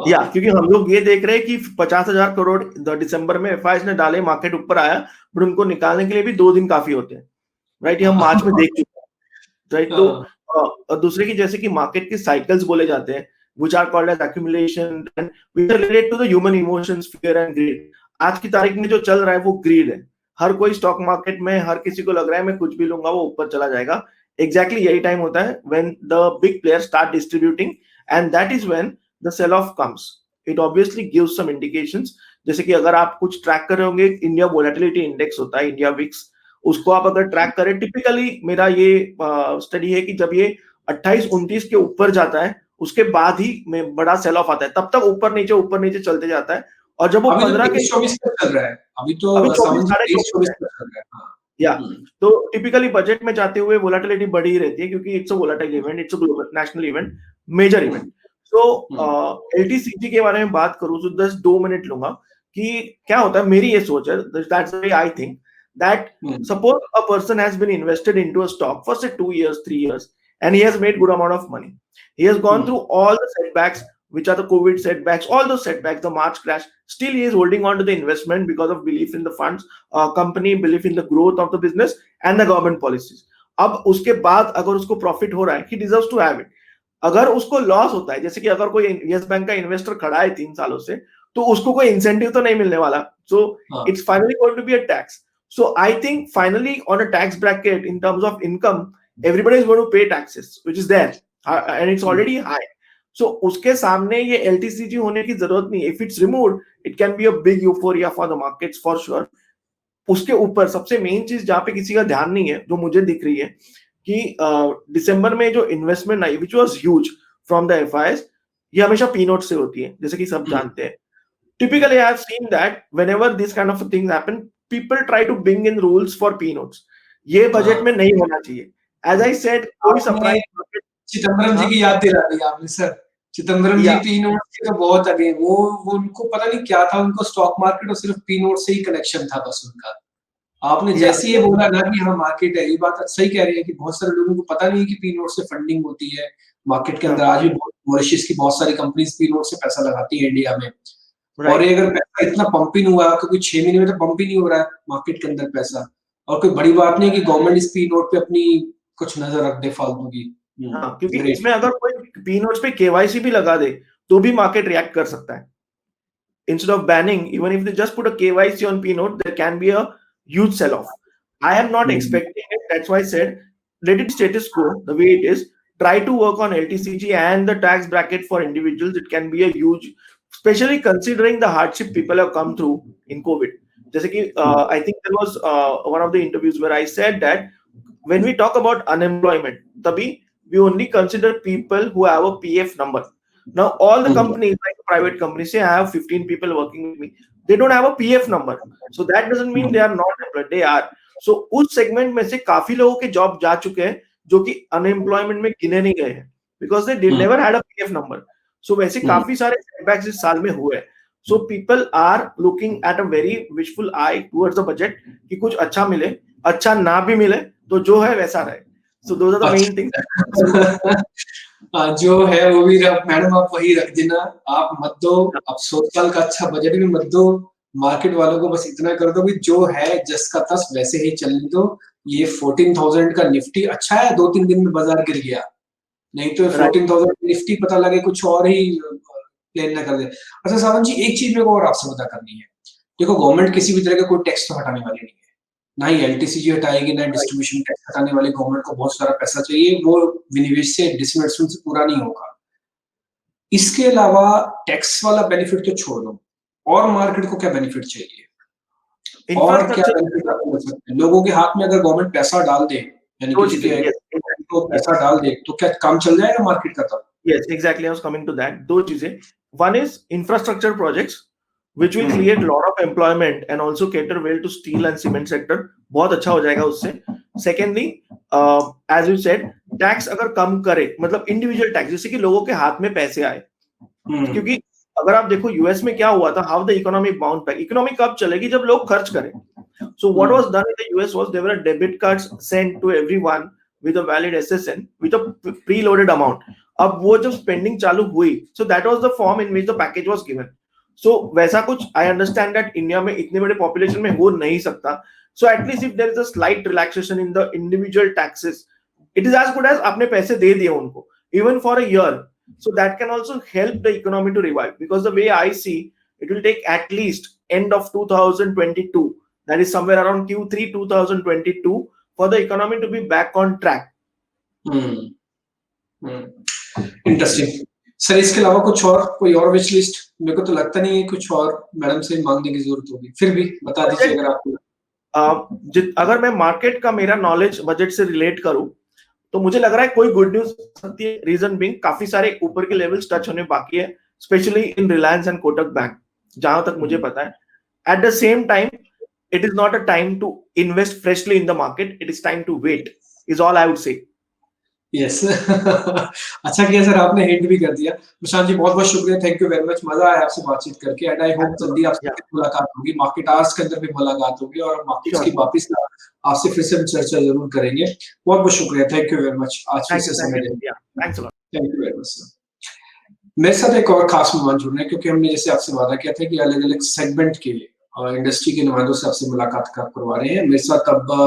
या क्योंकि हम लोग ये देख रहे हैं कि 50,000 करोड़ दिसंबर में एफआईएस ने डाले, मार्केट ऊपर आया, बट उनको निकालने के लिए भी 2 दिन काफी होते हैं, राइट? ये हम मार्च में देख चुके हैं, राइट? तो दूसरे की जैसे कि मार्केट के साइकिल्स बोले जाते हैं, which are called as accumulation and which are related to the human emotions, fear and greed. आज की तारीख में जो चल रहा है वो ग्रीड है। हर कोई स्टॉक मार्केट में हर किसी को लग रहा है मैं कुछ भी लूंगा वो ऊपर चला जाएगा। एग्जैक्टली यही टाइम होता है when the big players start distributing and that is when the sell off comes. It obviously gives some indications, जैसे कि अगर आप कुछ ट्रैक कर रहे होंगे, इंडिया वोलेटिलिटी इंडेक्स होता है, इंडिया विक्स, उसको आप अगर ट्रैक करें, टिपिकली मेरा ये स्टडी है कि जब ये 28-29 के ऊपर जाता है उसके बाद ही में बड़ा सेल ऑफ आता है, तब तक ऊपर नीचे चलते जाता है। और जब वो 15 के 24 तक चल रहा है, अभी तो 24 तक चल रहा है। हाँ। या तो टिपिकली बजट में जाते हुए वोलेटिलिटी बढ़ी रहती है क्योंकि it's a volatile event, it's a global national event, major event. So LTCG के बारे में बात करूं तो 2 मिनट लूंगा कि क्या होता है। मेरी ये सोच है, that's the way I think that suppose a person has been invested into a stock for say 2 years, 3 years, and he has made good amount of money. He has gone through all the setbacks, which are the COVID setbacks, all those setbacks, the March crash. Still, he is holding on to the investment because of belief in the funds, company, belief in the growth of the business and the government policies. अब उसके बाद अगर उसको profit हो रहा है, he deserves to have it. अगर उसको लॉस होता है, जैसे कि अगर कोई यस बैंक का इन्वेस्टर खड़ा है 3 सालों से, तो उसको कोई इंसेंटिव तो नहीं मिलने वाला. So it's finally going to be a tax. So I think finally on a tax bracket in terms of income, everybody is going to pay taxes, which is there, and it's already high. So उसके सामने ये LTCG होने की जरूरत नहीं. If it's removed, it can be a big euphoria for the markets for sure. उसके ऊपर सबसे मेन चीज जहाँ पे किसी का ध्यान नहीं है, जो मुझे दिख रही है कि दिसंबर में जो investment I, which was huge from the FIs, ये हमेशा पी नोट से होती है, जैसे कि सब जानते हैं. Typically, I have seen that whenever this kind of things happen, people try to bring in rules for P notes. ये बजट में नहीं होना चाहिए. As I said, कोई सरप्राइज. चिदम्बरम जी की याद दिला दी आपने sir. Chidambaram G P note के तो बहुत आगे, वो उनको पता नहीं क्या था, उनको स्टॉक मार्केट और सिर्फ पी नोट से ही कनेक्शन था बस उनका. आपने जैसे ये बोला ना कि हाँ मार्केट है, ये बात सही कह रही है कि बहुत सारे लोगों को पता नहीं है कि पी नोट से फंडिंग होती है मार्केट के अंदर. आज भी मॉरिशस की बहुत सारी कंपनीज पी नोट से पैसा लगाती है इंडिया में. और अगर पैसा इतना पंप ही नहीं हुआ, क्योंकि 6 महीने में तो पंप ही नहीं हो रहा है मार्केट के अंदर पैसा, और कोई बड़ी बात नहीं कि गवर्नमेंट इस पी नोट पे अपनी कुछ नजर रख दे फालतू की. हाँ, क्योंकि इसमें अगर कोई पी नोट्स पे केवाईसी भी लगा दे तो भी मार्केट रिएक्ट कर सकता है. Instead of banning, even if they just put a KYC on P note, there can be a huge sell-off. I am not expecting it. That's why I said let it status quo the way it is. Try to work on LTCG and the tax bracket for individuals. It can be a huge, especially considering the hardship people have come through in COVID. जैसे कि I think there was one of the interviews where I said that when we talk about unemployment, तभी we only consider people who have a PF number. Now all the companies, like private companies, say I have 15 people working with me, they don't have a PF number, so that doesn't mean they are not employed, they are. So उस segment में से काफी लोगों के job जा चुके हैं जो कि अनएम्प्लॉयमेंट में गिने नहीं गए हैं because they never had a PF number. So वैसे काफी सारे सेटबैक्स इस साल में हुए. So people are looking at a very wishful eye towards the budget कि कुछ अच्छा मिले, अच्छा ना भी मिले तो जो है वैसा रहे. So those are the main things. जो है वो भी मैडम आप वही रख देना, आप मत दो. अब 100 साल का अच्छा बजट भी मत दो. मार्केट वालों को बस इतना कर दो कि जो है जस का तस वैसे ही चलने दो. ये 14,000 का निफ्टी अच्छा है, 2-3 दिन में बाजार गिर गया, नहीं तो 14,000 निफ्टी पता लगे कुछ और ही प्लान ना कर दे. अच्छा सावन जी, एक चीज मेरे को और आपसे पता करनी है. देखो गवर्नमेंट किसी भी तरह का कोई टैक्स तो हटाने वाली नहीं है, ना ही एलटीसीजी हटाएगी, ना डिस्ट्रीब्यूशन टैक्स हटाने वाली. गवर्नमेंट को बहुत सारा पैसा चाहिए, वो विनिवेश से डिसइन्वेस्टमेंट से पूरा नहीं होगा. इसके अलावा टैक्स वाला बेनिफिट तो छोड़ दो, और मार्केट को क्या बेनिफिट चाहिए, और क्या बेनिफिट हो सकते हैं लोगों के हाथ में? अगर गवर्नमेंट पैसा डाल दे, यानी किसी के तो पैसा डाल दे, तो क्या काम चल जाएगा मार्केट का? तब Yes, exactly. I was coming to that. दो चीजें. One is infrastructure projects, which will create lot of employment and also cater well to steel and cement sector. बहुत अच्छा हो जाएगा उससे. Secondly, as you said, tax अगर कम करे, मतलब individual tax, जैसे कि लोगों के हाथ में पैसे आए. क्योंकि अगर आप देखो यूएस में क्या हुआ था, how the economy bounced back. Economy कब चलेगी? जब लोग खर्च करें. So what was done in the US was there were debit cards sent to everyone with a valid SSN with a preloaded amount. अब वो जब स्पेंडिंग चालू हुई, so that was the form in which the package was given. So वैसा कुछ I understand that India में इतने बड़े पॉपुलेशन में हो नहीं सकता. So at least if there is a slight relaxation in the individual taxes, it is as good as आपने पैसे दे दिए उनको even for a year. So that can also help the economy to revive, because the way I see, it will take at least end of 2022, that is somewhere around Q3 2022, for the economy to be back on track. Interesting sir. इसके अलावा कुछ और, कोई और wish list? मेरे को तो लगता नहीं है कुछ और मैडम से मांगने की जरूरत होगी, फिर भी बता दीजिए अगर आपको. अगर मैं मार्केट का मेरा नॉलेज बजट से रिलेट करूं तो मुझे लग रहा है कोई गुड न्यूज सकती है. रीजन बिंग काफी सारे ऊपर के लेवल्स टच होने बाकी है, specially in Reliance and Kotak bank, जहां तक मुझे पता है. At the same time it is not a time to invest freshly in the market, it is time to wait, is all I would say. Yes. अच्छा किया सर, आपने hint भी कर दिया. प्रशांत जी बहुत बहुत शुक्रिया, थैंक यू वेरी मच. मजा आया आपसे बातचीत करके एंड आई होप जल्दी आपसे मुलाकात होगी, मार्केट आवर्स के अंदर भी मुलाकात होगी और मार्केट्स की वापस आपसे फिर से हम चर्चा जरूर करेंगे. बहुत बहुत शुक्रिया, थैंक यू वेरी मच आज फिर से समय देने. Thank you very much sir. मेरे साथ एक और खास मेहमान जुड़ रहे हैं, क्योंकि हमने जैसे आपसे वादा किया था कि अलग अलग सेगमेंट के इंडस्ट्री के नुमाइंदों से आपसे मुलाकात करवा रहे हैं. मेरे साथ अब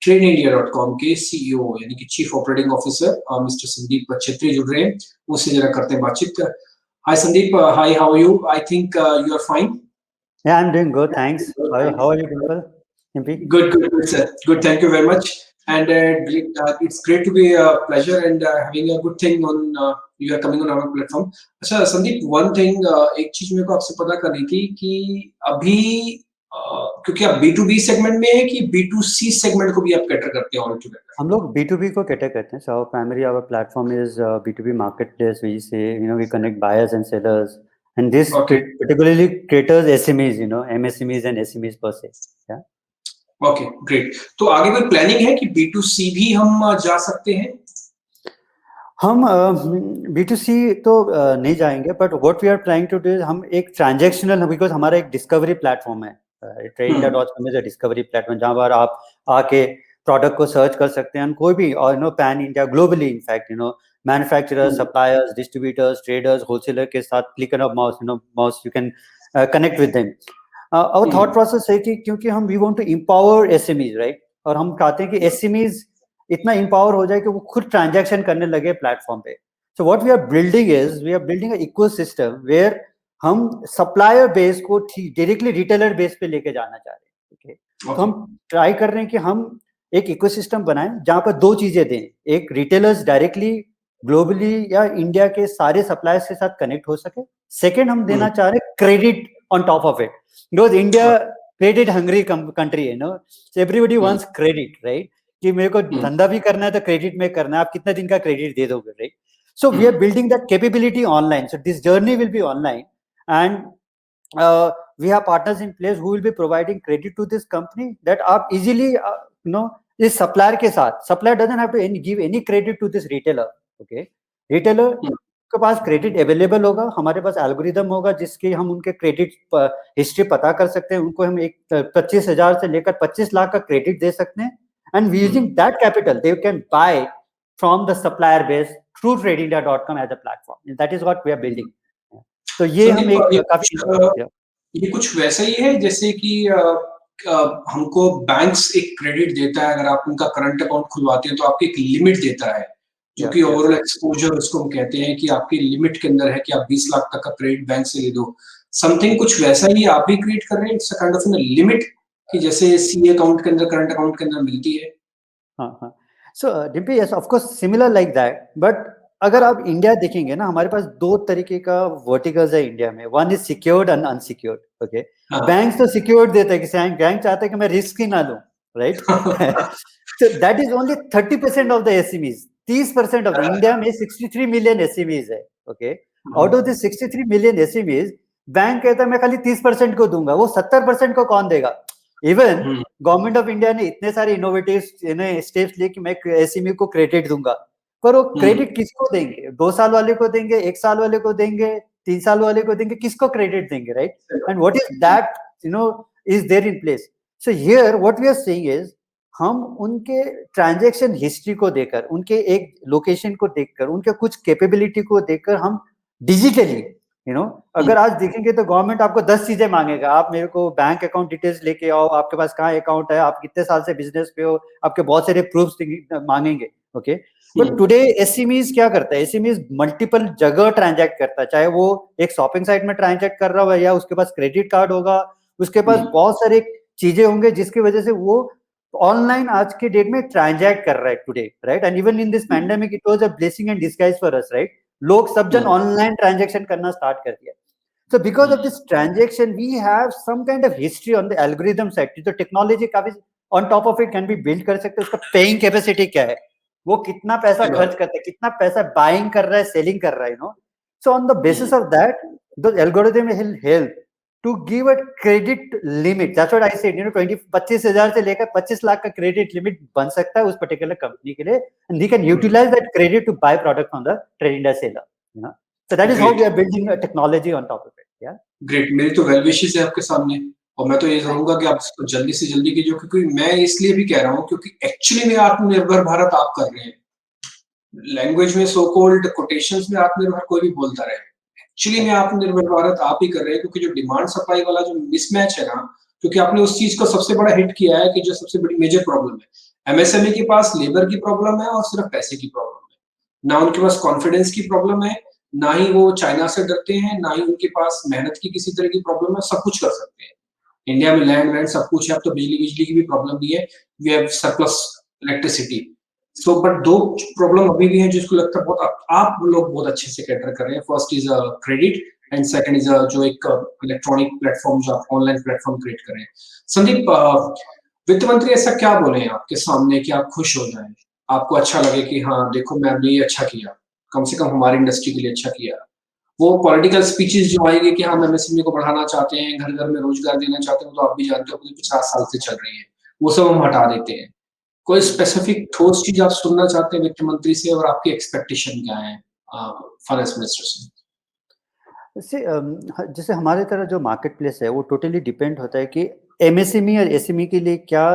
TradeIndia.com के CEO यानी कि chief operating officer mister Sandeep Chhetri जुड़ रहे हैं. उससे जरा करते हैं बातचीत. Hi Sandeep, hi, how are you? I think you are fine. Yeah, I'm doing good, thanks. How are you, Dimple? Good, sir. Good, thank you very much. And it's great to be a pleasure and having a good thing on. You are coming on our platform. अच्छा Sandeep, one thing, एक चीज मेरे को आपसे पता करनी थी कि अभी क्योंकि आप B2B सेगमेंट में है कि B2C सेगमेंट को भी आप कैटर करते हैं ऑल टुगेदर? हम लोग B2B को कैटर करते हैं. So primarily our platform is B2B marketplace. We say, we connect buyers and sellers, and this particularly caters SMEs, MSMEs and SMEs per se. Yeah. Okay, great. तो आगे कोई planning है कि B2C भी हम जा सकते हैं? हम B2C तो नहीं जाएंगे, but what we are trying to do, हम एक ट्रांजैक्शनल, बिकॉज हमारा एक डिस्कवरी प्लेटफॉर्म है. TradeIndia.com is a discovery platform जहां पर आप आके प्रोडक्ट को सर्च कर सकते हैं, कोई भी, और pan India globally, in fact manufacturers, suppliers, distributors, traders, wholesaler के साथ click of mouse you can connect with them. और थॉट प्रोसेस है कि क्योंकि हम we want to empower SMEs, right, और हम चाहते हैं कि SMEs इतना एम्पावर हो जाए कि वो खुद ट्रांजैक्शन करने लगे प्लेटफॉर्म पे. So what we are building a ecosystem where हम सप्लायर बेस को डायरेक्टली रिटेलर बेस पे लेके जाना चाह रहे हैं. तो हम ट्राई कर रहे हैं कि हम एक इकोसिस्टम बनाएं जहां पर दो चीजें दें. एक, रिटेलर्स डायरेक्टली ग्लोबली या इंडिया के सारे सप्लायर्स के साथ कनेक्ट हो सके. सेकेंड, हम देना चाह रहे हैं credit on top of it, because India credit hungry country है. एवरीबडी वांट्स क्रेडिट, राइट, कि मेरे को धंधा भी करना है तो क्रेडिट में करना है, आप कितना दिन का क्रेडिट दे दोगे, right. So we are building that capability online. So this journey will be online and we have partners in place who will be providing credit to this company that आप easily इस supplier के साथ, supplier doesn't have to give any credit to this retailer. Okay, retailer के पास credit available होगा, हमारे पास algorithm होगा जिसके हम उनके क्रेडिट हिस्ट्री पता कर सकते हैं, उनको हम 25,000 से लेकर 25 लाख का क्रेडिट दे सकते हैं. And using that capital, they can buy from the supplier base through TradeIndia.com as a platform. And that is what we are building. तो ये हम एक काफी ये कुछ वैसा ही है जैसे कि हमको बैंक्स एक क्रेडिट देता है, अगर आप उनका करंट अकाउंट खुलवाते हैं तो आपको एक लिमिट देता है जो कि ओवरऑल एक्सपोजर उसको हम कहते हैं कि आपकी लिमिट के अंदर है कि आप 20 लाख तक का क्रेडिट बैंक से ले दो. समथिंग कुछ वैसा ही आप भी क्रिएट कर रहे हैं, it's a kind of an limit कि जैसे सीए अकाउंट के अंदर, करंट अकाउंट के अंदर मिलती है. हाँ. So Dimpy, yes, of course similar like that, but अगर आप इंडिया देखेंगे ना, हमारे पास दो तरीके का वर्टिकल्स है इंडिया में. One is secured and unsecured. Okay, bank तो सिक्योर्ड देते हैं कि बैंक चाहते हैं कि मैं रिस्क ही ना लूं, right. So that is only 30% of the SMEs. 30% of India में 63 मिलियन SMEs है. Okay, out of this 63 million SMEs, bank कहता है मैं खाली 30% को दूंगा, वो 70% को कौन देगा? इवन गवर्नमेंट ऑफ इंडिया ने इतने सारे इनोवेटिव स्टेप्स लिए कि मैं SME को क्रेडिट दूंगा, पर वो क्रेडिट किसको देंगे? 2 साल वाले को देंगे, 1 साल वाले को देंगे, 3 साल वाले को देंगे, किसको क्रेडिट देंगे, right? And what is that is there in place. So here what we are saying is हम उनके ट्रांजैक्शन हिस्ट्री को देखकर, उनके एक लोकेशन को देखकर, उनके कुछ कैपेबिलिटी को देखकर हम डिजिटली अगर आज देखेंगे तो गवर्नमेंट आपको 10 चीजें मांगेगा। आप मेरे को बैंक अकाउंट डिटेल्स लेके आओ, आपके पास कहाँ अकाउंट है, आप कितने साल से बिजनेस पे हो, आपके बहुत सारे प्रूफ्स मांगेंगे। ओके, बट टुडे एसएमईज क्या करता है? एसएमईज मल्टीपल जगह ट्रांजैक्ट करता है, चाहे वो एक शॉपिंग साइट में ट्रांजैक्ट कर रहा हो या उसके पास क्रेडिट कार्ड होगा, उसके पास बहुत सारे चीजें होंगे जिसकी वजह से वो ऑनलाइन आज के डेट में ट्रांजैक्ट कर रहा है today, right? And even in this pandemic it was a blessing and disguise for us, right? लोग सब जन ऑनलाइन ट्रांजैक्शन करना स्टार्ट कर दिया। So because of this transaction, we have some kind of history on the algorithm side. तो technology काफी on top of it can be build कर सकते हैं। उसका पेइंग कैपेसिटी क्या है, वो कितना पैसा खर्च करता है, कितना पैसा बाइंग कर रहा है, सेलिंग कर रहा है, So on the basis of that, the algorithm will help to give a credit limit. That's what I said. 25,000 से लेकर 25 लाख का क्रेडिट लिमिट बन सकता है उस पर्टिकुलर कंपनी के लिए, and they can utilize that credit to buy product from the trader seller. So that is how we are building a technology on top of it. Yeah. Great, मेरी तो well wishes है आपके सामने, और मैं तो ये चाहूंगा कि आप इसको जल्दी से जल्दी कीजिए, क्योंकि मैं इसलिए भी कह रहा हूँ क्योंकि एक्चुअली में आत्मनिर्भर भारत आप कर रहे हैं। लैंग्वेज में सो कॉल्ड कोटेशंस में आत्मनिर्भर कोई भी बोलता रहे, एक्चुअली में आत्मनिर्भर भारत आप ही कर रहे हैं, क्योंकि जो डिमांड सप्लाई वाला जो मिसमैच है ना, क्योंकि आपने उस चीज को सबसे बड़ा हिट किया है कि जो सबसे बड़ी मेजर प्रॉब्लम है, एमएसएमई के पास लेबर की प्रॉब्लम है और सिर्फ पैसे की प्रॉब्लम है, ना उनके पास कॉन्फिडेंस की प्रॉब्लम है, ना ही वो चाइना से डरते हैं, ना ही उनके पास मेहनत की किसी तरह की प्रॉब्लम है, सब कुछ कर सकते हैं। इंडिया में लैंड वैंड सब कुछ है, अब तो बिजली की भी प्रॉब्लम नहीं है, we have surplus electricity. So but दो प्रॉब्लम अभी भी हैं जिसको लगता है बहुत आप लोग बहुत अच्छे से कैटर कर रहे हैं। First is credit and second is जो एक इलेक्ट्रॉनिक प्लेटफॉर्म, जो आप ऑनलाइन प्लेटफॉर्म क्रिएट कर रहे हैं। संदीप, वित्त मंत्री ऐसा क्या बोले आपके सामने कि आप खुश हो जाएं, आपको अच्छा लगे कि हाँ देखो मैम ने ये अच्छा किया, कम से कम हमारी इंडस्ट्री के लिए अच्छा किया? वो पॉलिटिकल स्पीचेस जो आएंगे कि हम एमएसएमई को बढ़ाना चाहते हैं, घर घर में रोजगार देना चाहते हैं, तो आप भी जानते हो कि 50 साल से चल रही है, वो सब हम हटा देते हैं। कोई स्पेसिफिक ठोस चीज आप सुनना चाहते हैं वित्त मंत्री से, और आपकी एक्सपेक्टेशन क्या है फाइनेंस मिनिस्टर से? जैसे हमारे तरह जो मार्केट प्लेस है वो टोटली डिपेंड होता है कि एमएसएमई और एसएमई के लिए क्या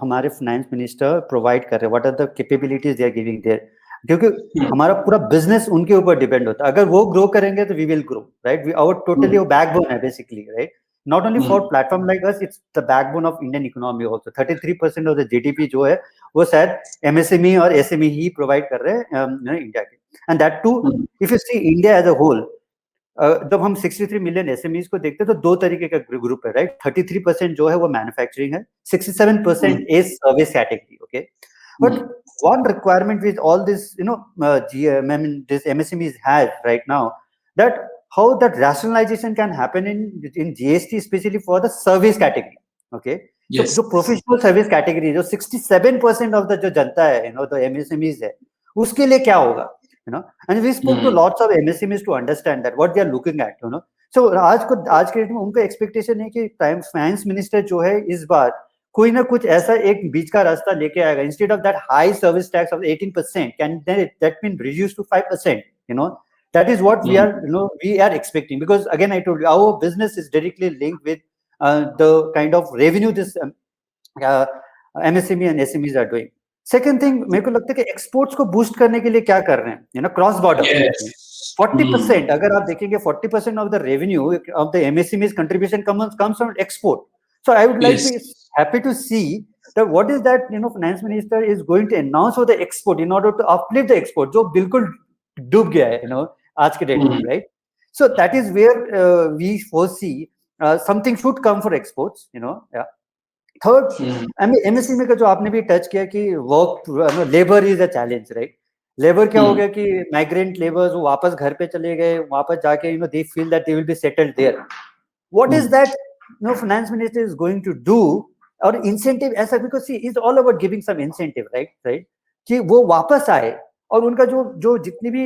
हमारे फाइनेंस मिनिस्टर प्रोवाइड कर रहे हैं, what are the capabilities they are giving there, क्योंकि हमारा पूरा बिजनेस उनके ऊपर डिपेंड होता है। अगर वो ग्रो करेंगे तो we will grow, right? Our totally वो बैकबोन है basically, right? Not only for platform like us, it's the backbone of Indian economy also. 33% of the GDP जो है वो शायद एमएसएमई और एसएमई ही प्रोवाइड कर रहे हैं इंडिया के। And that too if you see India as a whole, जब हम 63 मिलियन एसएमईज को देखते हैं तो दो तरीके का ग्रुप है, राइट? 33% जो है वो मैन्युफैक्चरिंग है, 67% is service category, okay? But one requirement with all this, this MSMEs has right now, that how that rationalization can happen in GST, especially for the service category, okay? Yes. So professional service category, जो 67% of the जो जनता है, the MSMEs है, उसके लिए क्या होगा? And we spoke to lots of MSMEs to understand that what they are looking at, So आज के डेट में उनका एक्सपेक्टेशन है कि फाइनेंस मिनिस्टर जो है इस बार कोई ना कुछ ऐसा एक बीच का रास्ता लेके आएगा। Instead of that high service tax of 18%, can that been reduced to 5%, that is what we are expecting, because again I told you our business is directly linked with the kind of revenue this MSME and SMEs are doing. Second thing, मेरे को लगता है कि exports को boost करने के लिए क्या कर रहे हैं, क्रॉस बॉर्डर 40%, अगर आप देखेंगे 40% of the revenue of the MSMEs contribution comes from export. So I would like to happy to see that what is that finance minister is going to announce for the export in order to uplift the export, जो बिल्कुल डूब गया है आज के date में, right? So that is where we foresee something should come for exports, yeah. Third, MSME का जो आपने भी टच किया कि work labour is a challenge, right? Labour क्या हो गया कि माइग्रेंट लेबर्स वो वापस घर पे चले गए, वापस जाके they feel that they will be settled there. What is that finance minister is going to do, और इंसेंटिव ऐसा, because she is all about giving some incentive, right? कि वो वापस आए और उनका जो जितनी भी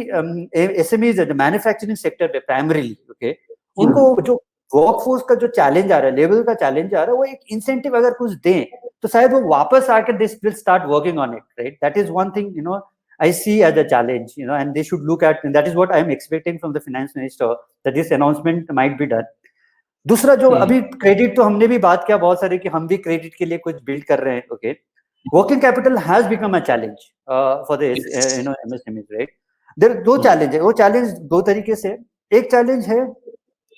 एसएमईज है मैन्युफैक्चरिंग सेक्टर पे प्राइमरीली, ओके, उनको जो वर्कफोर्स का जो चैलेंज आ रहा है, लेवल का चैलेंज आ रहा है, वो एक इंसेंटिव अगर कुछ दें तो शायद वो वापस आके they will start working on it, right? That is one thing I see as a challenge, and they should look at, and that is what I am expecting from the finance minister, that this announcement might be done. दूसरा जो अभी credit, तो हमने भी बात किया बहुत सारे कि हम भी क्रेडिट के लिए कुछ बिल्ड कर रहे हैं, okay? working capital has become a challenge for the MSMEs, right? There दो चैलेंज है, वो चैलेंज दो तरीके से, एक चैलेंज है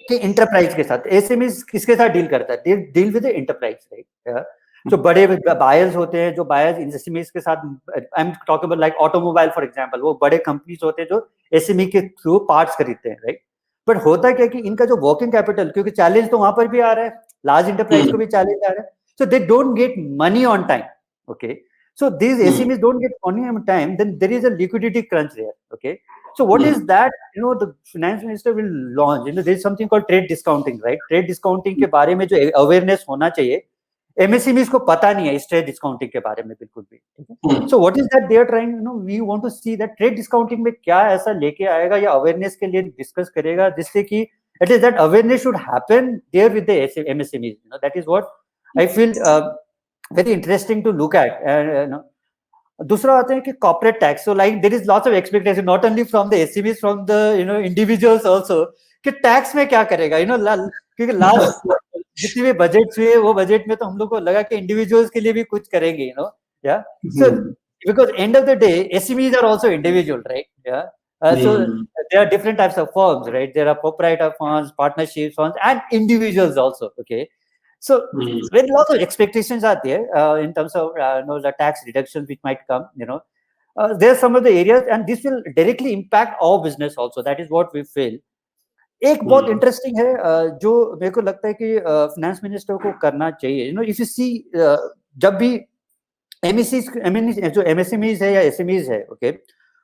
कि इंटरप्राइज के साथ, एसएमईज किसके साथ डील करता है, they deal with the enterprise, right? जो बड़े बायर्स होते हैं, जो बायर्स एसएमईज के साथ, I am talking about like automobile for example, वो बड़े कंपनीज होते हैं जो एसएमई के थ्रू पार्ट्स खरीदते हैं, राइट? बट होता क्या कि इनका जो वर्किंग कैपिटल, क्योंकि चैलेंज तो वहां पर भी आ रहा है, लार्ज इंटरप्राइज को भी चैलेंज आ रहा है, so they don't get money on time, okay? So these SMEs don't get money on time, then there is a liquidity crunch there, okay? So what is that, the finance minister will launch, there is something called trade discounting, right? Trade discounting के बारे में जो awareness होना चाहिए, MSMEs को पता नहीं है इस trade discounting के बारे में बिल्कुल भी, ठीक है? So what is that they are trying, we want to see that trade discounting में क्या ऐसा लेके आएगा या awareness के लिए discuss करेगा, जिससे कि at least that awareness should happen there with the MSMEs, that is what I feel very interesting to look at. दूसरा आता है कि corporate tax. So like there is lots of expectation not only from the SMEs, from the individuals also, कि tax में क्या करेगा, क्योंकि last जितने भी बजट हुए वो बजट में तो हम लोग को लगा कि individuals के लिए भी कुछ करेंगे, yeah. So because end of the day SMEs are also individual, right? Yeah. So there are different types of firms, right? There are proprietor firms, partnership firms, and individuals also, okay? So very lots of expectations are there in terms of the tax reductions which might come. There are some of the areas, and this will directly impact our business also. That is what we feel. एक बहुत interesting है जो मेरे को लगता है कि finance minister को करना चाहिए. इफ यू सी, जब भी जो एमएसएमईज है या एसएमईज है, ओके,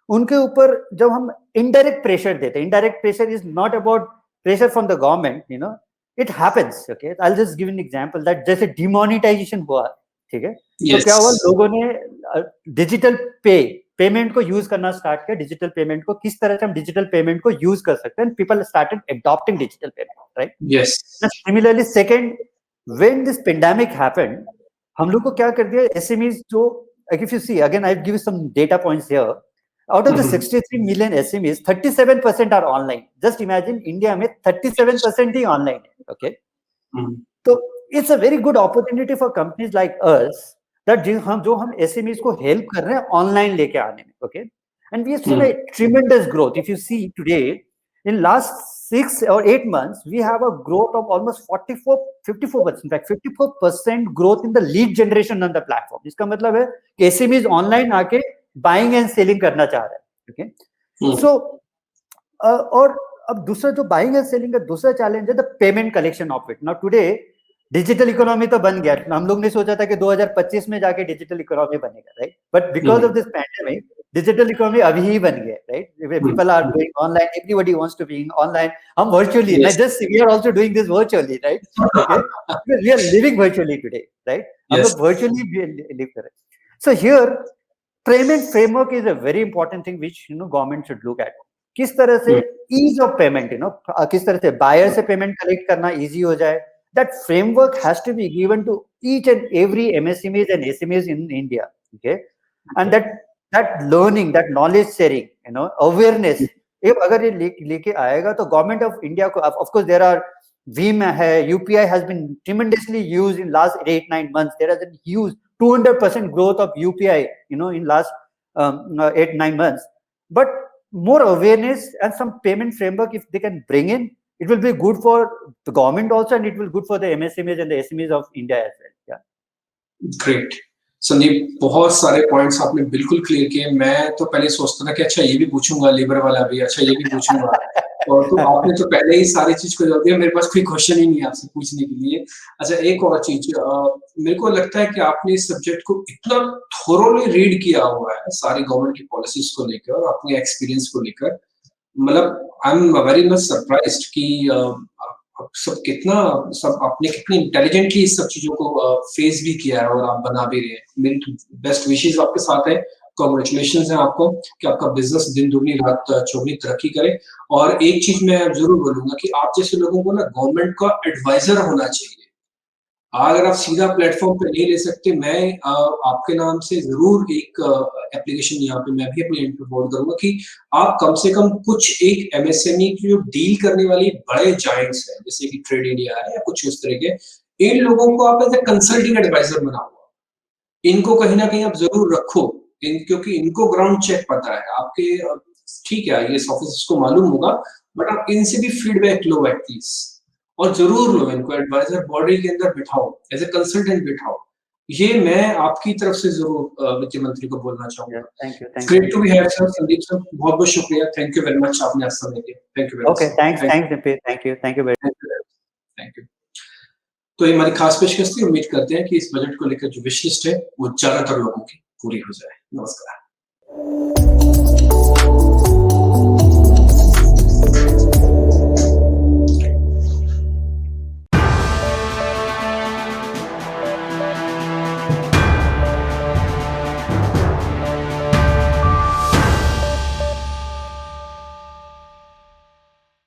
उनके ऊपर जब हम इनडायरेक्ट प्रेशर देते हैं, indirect pressure is not about pressure from the government, it happens, okay? I'll just give an example that जैसे demonetization हुआ, ठीक है? तो क्या हुआ, लोगों ने डिजिटल पेमेंट को यूज करना स्टार्ट किया. डिजिटल पेमेंट को किस तरह से हम डिजिटल पेमेंट को यूज कर सकते हैं, people started adopting digital payment, right? Yes. Similarly second, when this pandemic happened, हम लोग को क्या कर दिया, एसएमईज जो, if you see again, I give some data points here. Out of the 63 million SMEs, 37% are online. Just imagine India में 37% ही online है, okay? तो it's a very good opportunity for companies like us that हम SMEs को help कर रहे हैं online लेके आने में, okay? And we have seen a tremendous growth. If you see today, in last 6 or 8 months, we have a growth of almost 54%. In fact, 54% growth in the lead generation on the platform. इसका मतलब है कि SMEs online आके buying and selling करना चाह रहा है, okay? सो और अब दूसरा जो बाइंग एंड सेलिंग का दूसरा चैलेंज है the payment collection of it. Now today digital economy तो बन गया, हम लोग ने सोचा था कि 2025 में जाके डिजिटल इकोनॉमी बनेगा, राइट? But because of this pandemic digital economy अभी ही बन गया, राइट? People are doing online, everybody wants to be online. हम virtually, not just we are also doing this virtually, right? Okay, because we are living virtually today, right? हम लोग virtually live कर रहे हैं. So here payment framework is a very important thing which government should look at. किस तरह से ease of payment, किस तरह से buyer से payment collect करना easy हो जाए. That framework has to be given to each and every MSMEs and SMEs in India, okay? And that learning, that knowledge sharing, awareness, if अगर ये लेके आएगा तो government of India को, of course there are Veem है, UPI has been tremendously used in last 8-9 months. There has been huge 200% growth of UPI, in last 8-9 months. But more awareness and some payment framework, if they can bring in, it will be good for the government also, and it will good for the MSMEs and the SMEs of India as well. Yeah. Great. Sandeep, बहुत सारे points आपने बिल्कुल clear किए. मैं तो पहले सोचता था कि अच्छा ये भी पूछूंगा, लेबर वाला भी, अच्छा ये भी पूछूंगा, और तो आपने तो पहले ही सारी चीज को जवाब दिया. मेरे पास कोई क्वेश्चन ही नहीं है आपसे पूछने के लिए. अच्छा, एक और चीज, मेरे को लगता है कि आपने इस सब्जेक्ट को इतना थोरोली रीड किया हुआ है, सारी गवर्नमेंट की पॉलिसीज को लेकर और अपने एक्सपीरियंस को लेकर. मतलब I am very much surprised कि सब आपने कितनी इंटेलिजेंटली इस सब चीजों को फेस भी किया है और आप बना भी रहे हैं. मेरी बेस्ट विशेस आपके साथ है. कांग्रेचुलेशंस हैं आपको कि आपका बिजनेस दिन दुगनी रात चौगनी तरक्की करे. और एक चीज मैं जरूर बोलूंगा कि आप जैसे लोगों को ना गवर्नमेंट का एडवाइजर होना चाहिए. अगर आप सीधा प्लेटफॉर्म पे नहीं ले सकते, मैं आपके नाम से जरूर एक एप्लीकेशन यहाँ पे मैं भी अपने एंड पे फॉरवर्ड करूंगा कि आप कम से कम कुछ एक एमएसएमई की जो डील करने वाली बड़े जायंट्स हैं, जैसे कि ट्रेड इंडिया है या कुछ उस तरह के, इन लोगों को आप एज ए कंसल्टिंग एडवाइजर बनाओ. इनको कहीं ना कहीं आप जरूर रखो, क्योंकि इनको ग्राउंड चेक पता है आपके। ठीक है, IAS ऑफिसर्स को मालूम होगा, बट आप इनसे भी फीडबैक लो एटलीस्ट, और जरूर लो इनको एडवाइजर बॉडी के अंदर बिठाओ, एज ए कंसल्टेंट बिठाओ। ये मैं आपकी तरफ से जरूर वित्त मंत्री को बोलना चाहूंगा। Thank you, great to be have sir. Sandeep sir, बहुत बहुत शुक्रिया, थैंक यू वेरी मच, आपने आज समय दिया। Thank you very much. Okay, thanks Dimpy, thank you very thank you. तो ये हमारी खास पेशकश थी। उम्मीद करते हैं कि इस बजट को लेकर जो विश लिस्ट है वो ज्यादातर लोगों की पूरी हो जाए। नमस्कार।